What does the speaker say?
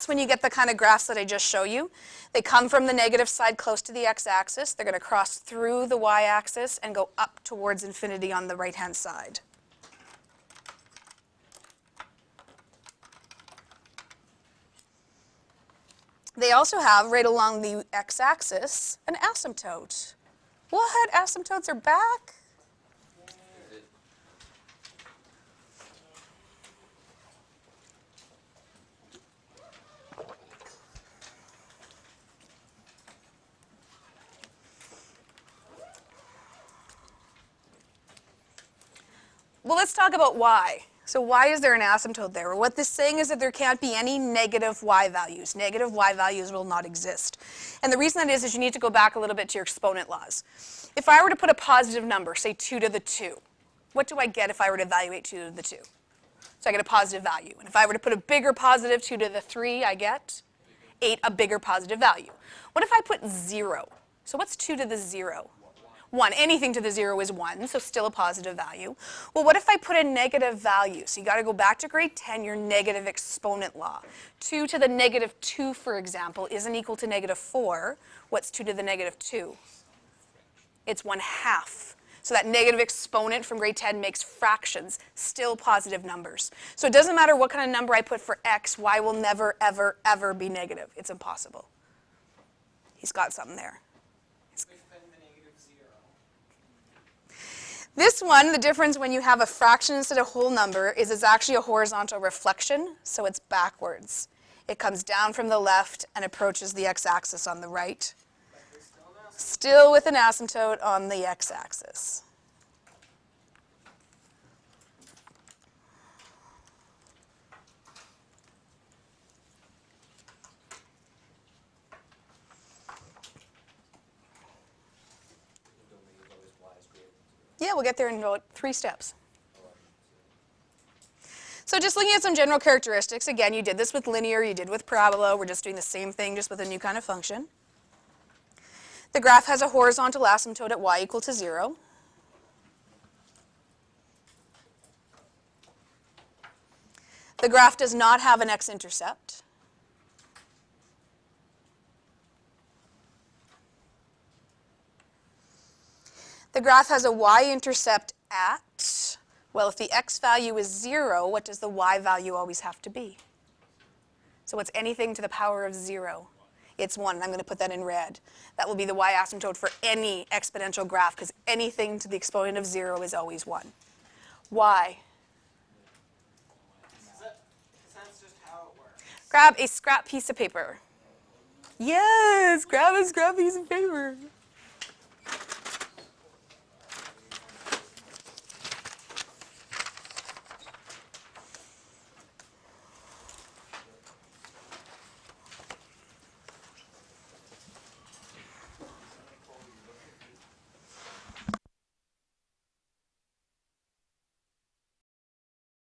when you get the kind of graphs that I just showed you. They come from the negative side close to the x-axis. They're going to cross through the y-axis and go up towards infinity on the right-hand side. They also have, right along the x-axis, an asymptote. What? Asymptotes are back? Well, let's talk about why. So why is there an asymptote there? What this is saying is that there can't be any negative y values. Negative y values will not exist. And the reason that is you need to go back a little bit to your exponent laws. If I were to put a positive number, say 2 to the 2, what do I get if I were to evaluate 2 to the 2? So I get a positive value. And if I were to put a bigger positive 2 to the 3, I get a bigger positive value. What if I put 0? So what's 2 to the 0? 1. Anything to the 0 is 1, so still a positive value. Well, what if I put a negative value? So you got to go back to grade 10, your negative exponent law. 2 to the negative 2, for example, isn't equal to negative 4. What's 2 to the negative 2? It's 1/2. So that negative exponent from grade 10 makes fractions, still positive numbers. So it doesn't matter what kind of number I put for x, y will never, ever, ever be negative. It's impossible. He's got something there. This one, the difference when you have a fraction instead of whole number is it's actually a horizontal reflection, so it's backwards. It comes down from the left and approaches the x-axis on the right. Still with an asymptote on the x-axis. Yeah, we'll get there in about 3 steps. So just looking at some general characteristics, again, you did this with linear, you did with parabola, we're just doing the same thing just with a new kind of function. The graph has a horizontal asymptote at y equal to 0. The graph does not have an x-intercept. The graph has a y-intercept at, well, if the x value is 0, what does the y value always have to be? So what's anything to the power of 0? It's 1, and I'm going to put that in red. That will be the y-asymptote for any exponential graph, because anything to the exponent of 0 is always 1. Why? That's just how it works. Grab a scrap piece of paper. Yes, grab a scrap piece of paper.